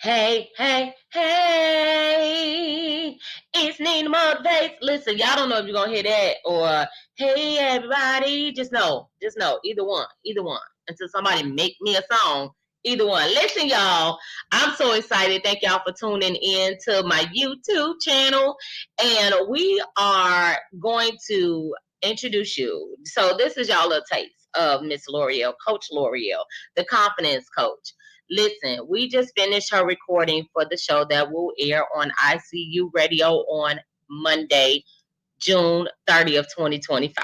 Hey, hey, hey, it's Nina Motivates. Listen, y'all don't know if you're going to hear that or, hey, everybody. Just know, either one. Until somebody make me a song, either one. Listen, y'all, I'm so excited. Thank y'all for tuning in to my YouTube channel. And we are going to introduce you. So this is y'all a taste of Miss Lorriell, Coach Lorriell, the confidence coach. Listen, we just finished her recording for the show that will air on ICU Radio on Monday, June 30th, 2025.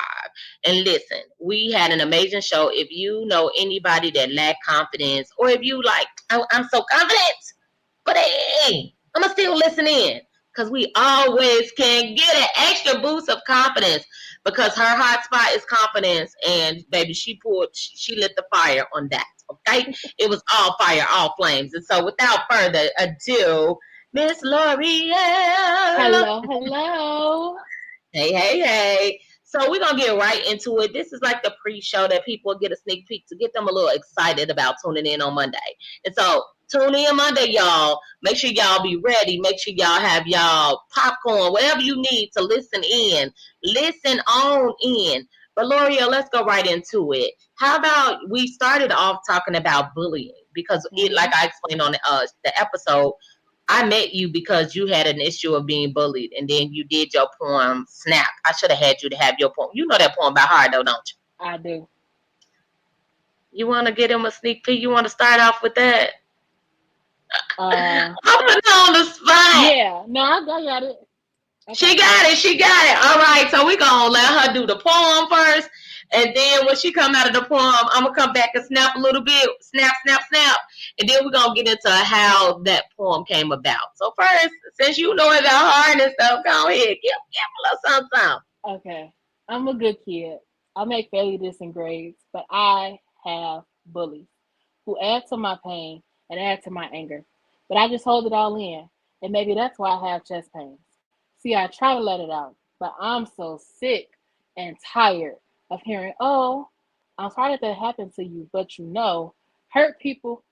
And listen, we had an amazing show. If you know anybody that lack confidence, or if you like, I'm so confident, but hey, I'm going to still listen in. Because we always can get an extra boost of confidence because her hot spot is confidence. And baby, she lit the fire on that. Okay. It was all fire, all flames. And so without further ado, Miss Lorriell. Hello. Hey, hey, hey. So we're gonna get right into it. This is like the pre-show that people get a sneak peek to get them a little excited about tuning in on Monday. And so tune in Monday, y'all. Make sure y'all be ready. Make sure y'all have y'all popcorn, whatever you need to listen in. Listen on in. But L'Oreal, let's go right into it. How about we started off talking about bullying because it, hmm like I explained on the episode, I met you because you had an issue of being bullied, and then you did your poem Snap. I should have had you to have your poem. You know that poem by heart, though, don't you? I do. You want to get him a sneak peek? You want to start off with that? Uh, I'm putting her on the spot. yeah. No, I got it. She Okay. got it. She got it. All right. So we gonna let her do the poem first, and then when she come out of the poem, I'm gonna come back and snap a little bit, snap, snap, snap, and then we're gonna get into how that poem came about. So first, since you know about heart and stuff, go ahead, give a little something, something. Okay. I'm a good kid. I make fairly decent grades, but I have bullies who add to my pain and add to my anger. But I just hold it all in, and maybe that's why I have chest pains. See, I try to let it out, but I'm so sick and tired of hearing, "Oh, I'm sorry that happened to you, but hurt people,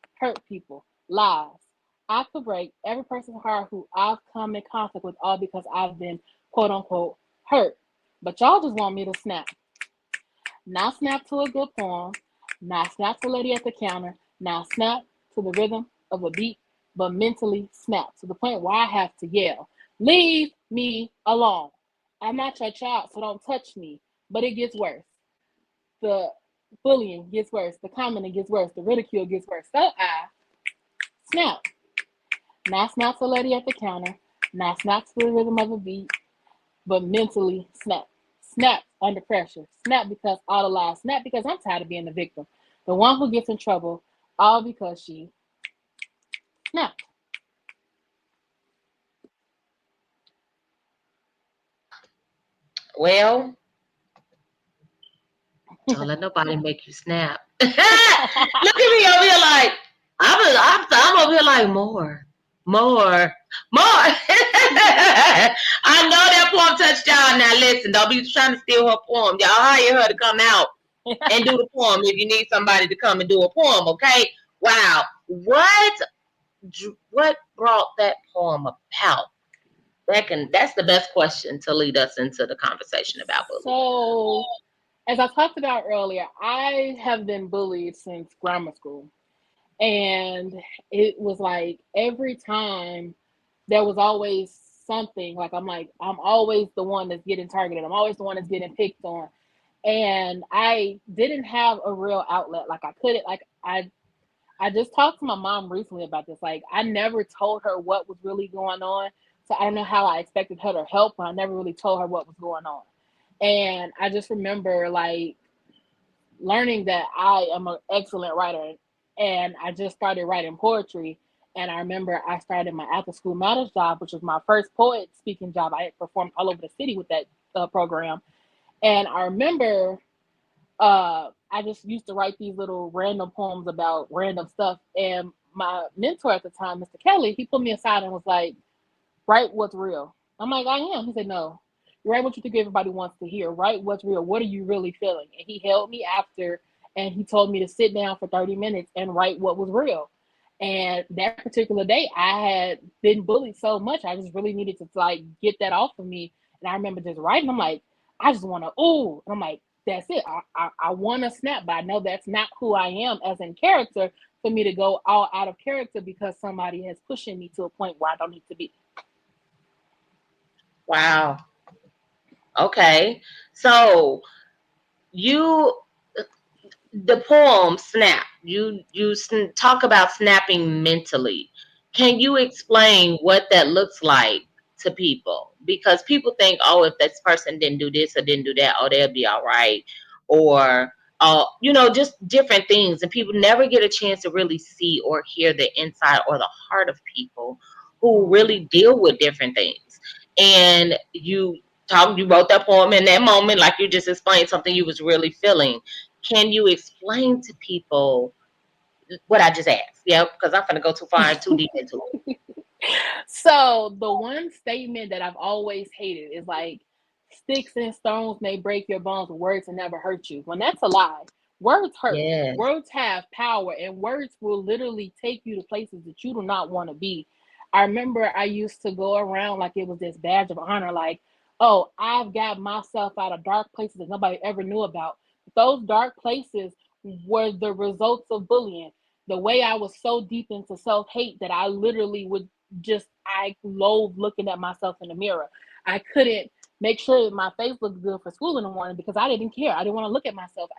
lies." I could break every person's heart who I've come in conflict with, all because I've been quote unquote hurt. But y'all just want me to snap. Not snap to a good poem, not snap to a lady at the counter, not snap to the rhythm of a beat, but mentally snap to the point where I have to yell, "Leave me alone. I'm not your child, so don't touch me." But it gets worse. The bullying gets worse, the commenting gets worse, the ridicule gets worse. So I snap. Not snap to a lady at the counter, not snap to the rhythm of a beat, but mentally snap. Snap under pressure. Snap because all the lies. Snap because I'm tired of being the victim. The one who gets in trouble, all because she snapped. Well, don't let nobody make you snap. Look at me over here like I'm over here like more, more. I know that poem touched y'all. Now listen, don't be trying to steal her poem. Y'all hire her to come out and do the poem if you need somebody to come and do a poem. Okay? Wow. What brought that poem about? That's the best question to lead us into the conversation about bullying. So, as I talked about earlier, I have been bullied since grammar school. And it was like every time there was always something like I'm always the one that's getting targeted. I'm always the one that's getting picked on. And I didn't have a real outlet. Like I couldn't like I just talked to my mom recently about this. Like I never told her what was really going on. So I don't know how I expected her to help, but I never really told her what was going on. And I just remember like learning that I am an excellent writer, and I just started writing poetry. And I remember I started my after school matters job, which was my first poet speaking job. I had performed all over the city with that program. And I remember I just used to write these little random poems about random stuff. And my mentor at the time, Mr. Kelly, he put me aside and was like, "Write what's real." I'm like, "I am." He said, "No, you write what you think everybody wants to hear. Write what's real. What are you really feeling?" And he held me after and he told me to sit down for 30 minutes and write what was real. And that particular day, I had been bullied so much, I just really needed to like get that off of me. And I remember just writing, I'm like, I just want to, ooh. And I'm like, that's it. I want to snap, but I know that's not who I am as in character for me to go all out of character because somebody has pushing me to a point where I don't need to be. Wow. Okay. So you the poem snap talk about snapping mentally. Can you explain what that looks like to people? Because people think, oh, if this person didn't do this or didn't do that, oh, they'll be all right, or just different things, and people never get a chance to really see or hear the inside or the heart of people who Mm-hmm. really deal with different things. And you wrote that poem in that moment, like you just explained something you was really feeling. Can you explain to people what I just asked? Yeah, because I'm gonna go too far and too deep into it. So the one statement that I've always hated is like, sticks and stones may break your bones, but words will never hurt you. When that's a lie. Words hurt. Yes. Words have power, and words will literally take you to places that you do not want to be. I remember I used to go around like it was this badge of honor, like, oh, I've got myself out of dark places that nobody ever knew about. Those dark places were the results of bullying. The way I was so deep into self hate that I literally would just, I loathe looking at myself in the mirror. I couldn't make sure that my face looked good for school in the morning because I didn't care. I didn't want to look at myself.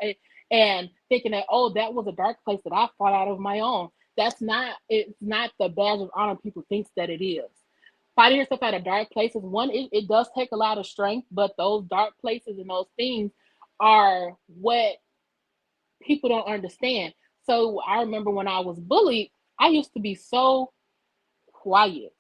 And thinking that, oh, that was a dark place that I fought out of my own. That's not, it's not the badge of honor people thinks that it is. Fighting yourself out of dark places, one, it does take a lot of strength, but those dark places and those things are what people don't understand. So I remember when I was bullied, I used to be so quiet.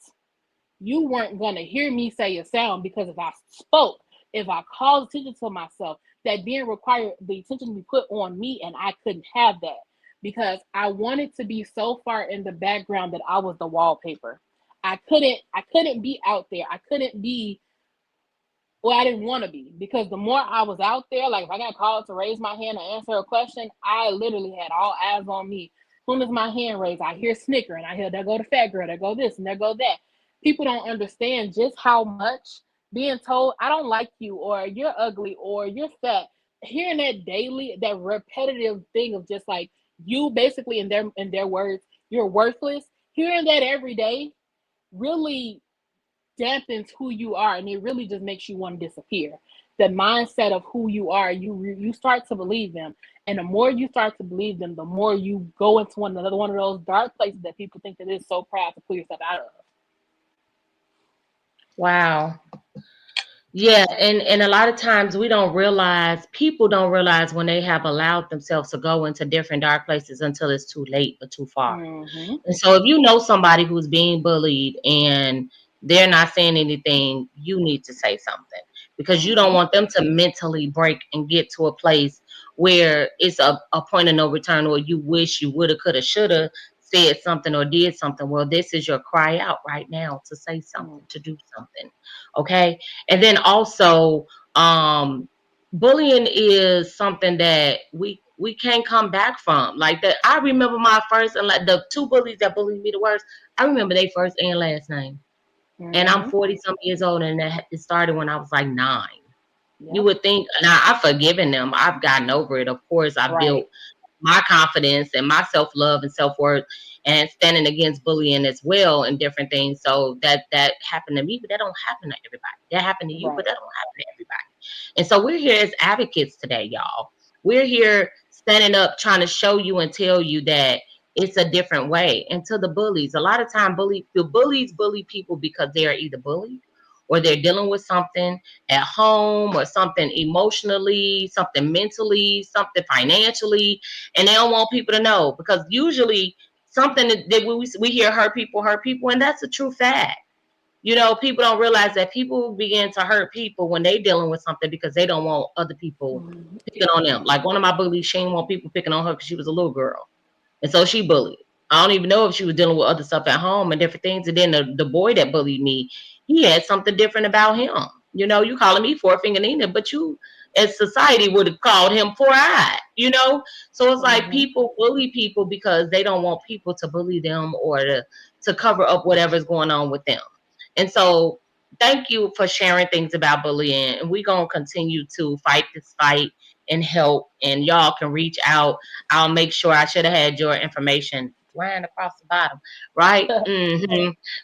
You weren't going to hear me say a sound because if I spoke, if I called attention to myself, that then required the attention to be put on me, and I couldn't have that because I wanted to be so far in the background that I was the wallpaper. I couldn't be out there. I couldn't be, well, I didn't want to be because the more I was out there, like if I got called to raise my hand and answer a question, I literally had all eyes on me. As soon as my hand raised, I hear snickering. I hear there go the fat girl, there go this, and there go that. People don't understand just how much being told I don't like you or you're ugly or you're fat. Hearing that daily, that repetitive thing of just like you basically in their words, you're worthless. Hearing that every day really dampens who you are, and it really just makes you want to disappear. The mindset of who you are, you start to believe them, and the more you start to believe them, the more you go into another one of those dark places that people think that it's so proud to pull yourself out of. Wow. Yeah, and a lot of times people don't realize when they have allowed themselves to go into different dark places until it's too late or too far. Mm-hmm. And so if you know somebody who's being bullied and they're not saying anything, you need to say something because you don't Mm-hmm. want them to mentally break and get to a place where it's a point of no return, or you wish you woulda, coulda, shoulda said something or did something. Well, this is your cry out right now to say something, to do something. Okay. And then also, bullying is something that we can't come back from. Like that, I remember my first and like the two bullies that bullied me the worst. I remember their first and last name, and I'm Mm-hmm. 40 some years old, and it started when I was like 9. You Yep. would think now I've forgiven them. I've gotten over it. Of course, I built Right. my confidence and my self-love and self-worth and standing against bullying as well and different things. So that happened to me, but that don't happen to everybody. That happened to you, but Right. that don't happen to everybody. And so we're here as advocates today, y'all. We're here standing up trying to show you and tell you that it's a different way. And to the bullies, a lot of time the bullies bully people because they are either bullied or they're dealing with something at home or something emotionally, something mentally, something financially, and they don't want people to know because usually something that we hear hurt people, and that's a true fact. People don't realize that people begin to hurt people when they dealing with something because they don't want other people Mm-hmm. picking on them. Like one of my bullies, she didn't want people picking on her because she was a little girl. And so she bullied. I don't even know if she was dealing with other stuff at home and different things. And then the boy that bullied me, he had something different about him. You know, you calling me four finger Nina, but you as society would have called him four eyed, you know? So it's like Mm-hmm. people bully people because they don't want people to bully them or to cover up whatever's going on with them. And so thank you for sharing things about bullying. And we're gonna continue to fight this fight and help. And y'all can reach out. I'll make sure I should have had your information line across the bottom, right?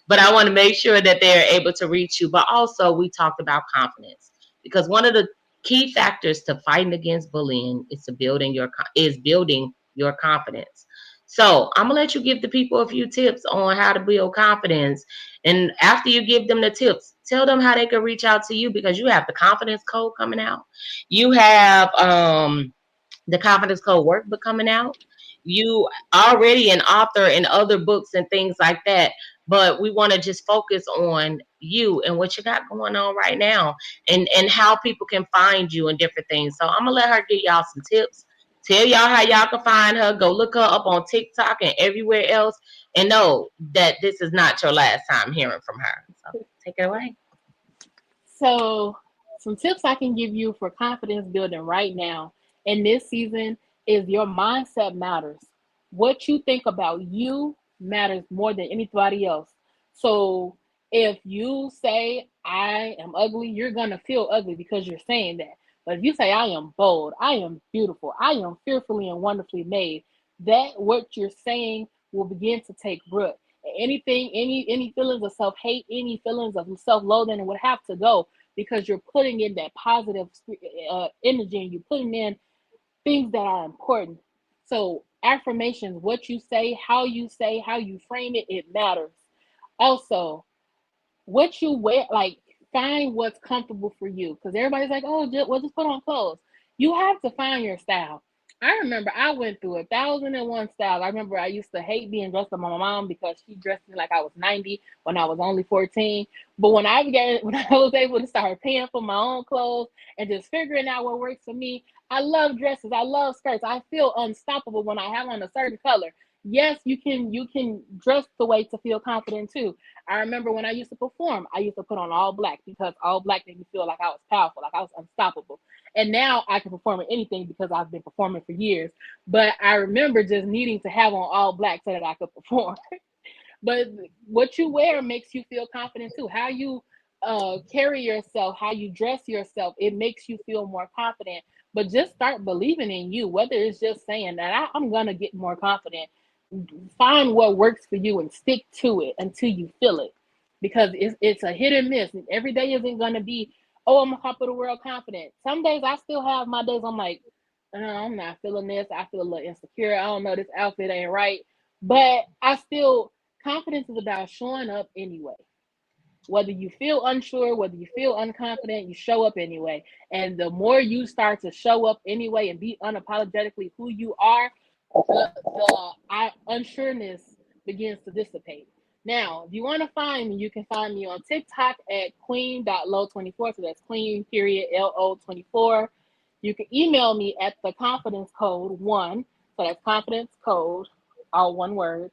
But I want to make sure that they're able to reach you. But also, we talked about confidence because one of the key factors to fighting against bullying is building your confidence. So I'm gonna let you give the people a few tips on how to build confidence, and after you give them the tips, tell them how they can reach out to you because you have the confidence code coming out. You have the confidence code workbook coming out. You already an author in other books and things like that, but we want to just focus on you and what you got going on right now, and how people can find you and different things. So I'm gonna let her give y'all some tips, tell y'all how y'all can find her. Go look her up on TikTok and everywhere else, and know that this is not your last time hearing from her. So take it away. So, some tips I can give you for confidence building right now in this season is your mindset matters. What you think about you matters more than anybody else. So, if you say, I am ugly, you're going to feel ugly because you're saying that. But if you say, I am bold, I am beautiful, I am fearfully and wonderfully made, that what you're saying will begin to take root. Anything, any feelings of self-hate, any feelings of self-loathing would have to go because you're putting in that positive energy and you're putting in things that are important. So affirmations, what you say, how you frame it, it matters. Also, what you wear, like find what's comfortable for you. Because everybody's like, oh, just put on clothes. You have to find your style. I remember I went through 1,001 styles. I remember I used to hate being dressed up by my mom because she dressed me like I was 90 when I was only 14. But when I was able to start paying for my own clothes and just figuring out what works for me, I love dresses. I love skirts. I feel unstoppable when I have on a certain color. Yes, you can dress the way to feel confident too. I remember when I used to perform, I used to put on all black because all black made me feel like I was powerful, like I was unstoppable. And now I can perform in anything because I've been performing for years. But I remember just needing to have on all black so that I could perform. But what you wear makes you feel confident too. How you carry yourself, how you dress yourself, it makes you feel more confident. But just start believing in you, whether it's just saying that I'm going to get more confident. Find what works for you and stick to it until you feel it, because it's a hit and miss. Every day isn't going to be, oh, I'm a top of the world confident. Some days I still have my days I'm like, I'm not feeling this, I feel a little insecure, I don't know, this outfit ain't right. But I still, confidence is about showing up anyway. Whether you feel unsure, whether you feel unconfident, you show up anyway. And the more you start to show up anyway and be unapologetically who you are, the unsureness begins to dissipate. Now, if you want to find me, you can find me on TikTok at queen.low24. So that's queen period LO 24. You can email me at the confidence code one. So that's confidence code, all one word,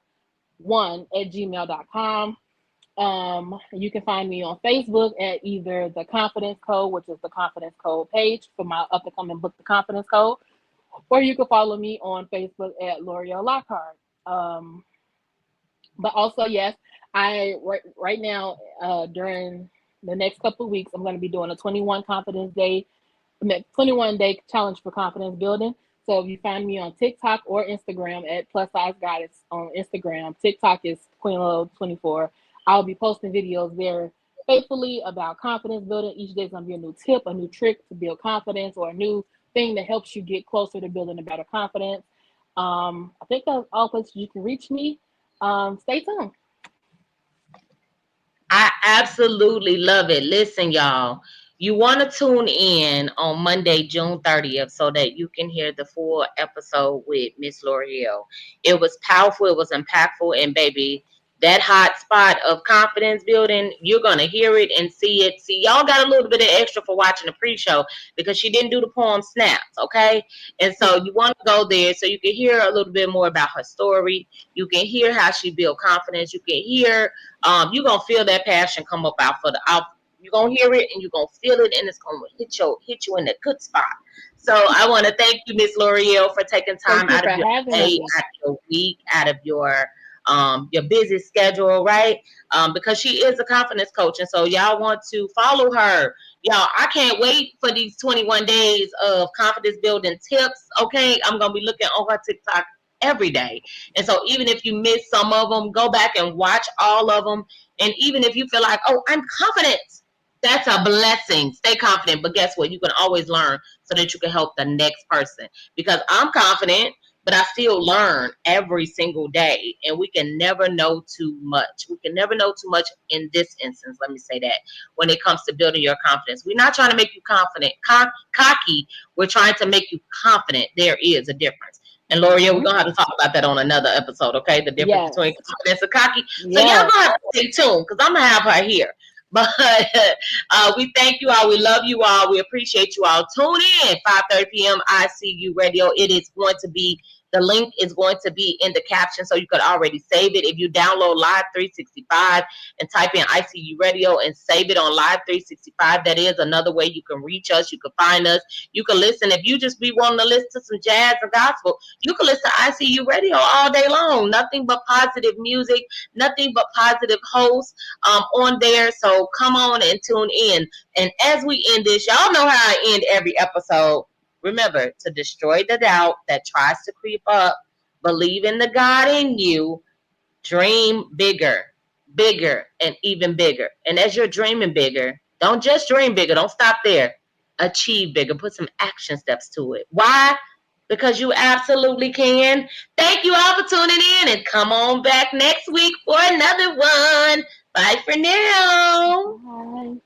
one at gmail.com. You can find me on Facebook at either the Confidence Code, which is the Confidence Code page for my up and coming book, The Confidence Code, or you can follow me on Facebook at Lorriell Lockhart. But also, yes, I right now during the next couple of weeks, I'm going to be doing a 21 day challenge for confidence building. So if you find me on TikTok or Instagram at plus size goddess on Instagram, TikTok is queenlow24. I'll be posting videos there faithfully about confidence building. Each day is going to be a new tip, a new trick to build confidence, or a new thing that helps you get closer to building a better confidence. I think that's all places you can reach me. Stay tuned. I absolutely love it. Listen, y'all, you want to tune in on Monday, June 30th, so that you can hear the full episode with Miss Lorriell. It was powerful, it was impactful, and baby, that hot spot of confidence building, you're going to hear it and see it. See, y'all got a little bit of extra for watching the pre show because she didn't do the poem snaps, okay? And so you want to go there so you can hear a little bit more about her story. You can hear how she built confidence. You can hear you're gonna feel that passion come up out for the out You're gonna hear it and you're gonna feel it, and it's gonna hit you in the good spot. So I want to thank you, Miss L'Oreal, for taking Thank time you out for of your having day, me. out of your week, out of your busy schedule, right? Because she is a confidence coach, and so y'all want to follow her. Y'all, I can't wait for these 21 days of confidence building tips. Okay, I'm gonna be looking on her TikTok every day, and so even if you miss some of them, go back and watch all of them. And even if you feel like, oh, I'm confident, that's a blessing. Stay confident, but guess what? You can always learn so that you can help the next person. Because I'm confident, but I still learn every single day, and we can never know too much. We can never know too much in this instance. Let me say that when it comes to building your confidence, we're not trying to make you confident, cocky. We're trying to make you confident. There is a difference. And L'Oreal, we're Hmm. gonna have to talk about that on another episode, okay? The difference between Yes. confidence and cocky. So y'all Yes. gonna have to stay tuned because I'm gonna have her here. But we thank you all. We love you all. We appreciate you all. Tune in 5:30 p.m. ICU Radio. It is going to be the link is going to be in the caption, so you could already save it. If you download Live 365 and type in ICU Radio and save it on Live 365, that is another way you can reach us. You can find us. You can listen. If you just be wanting to listen to some jazz or gospel, you can listen to ICU Radio all day long. Nothing but positive music, nothing but positive hosts on there. So come on and tune in. And as we end this, y'all know how I end every episode. Remember to destroy the doubt that tries to creep up. Believe in the God in you. Dream bigger, bigger, and even bigger. And as you're dreaming bigger, don't just dream bigger. Don't stop there. Achieve bigger. Put some action steps to it. Why? Because you absolutely can. Thank you all for tuning in, and come on back next week for another one. Bye for now. Bye.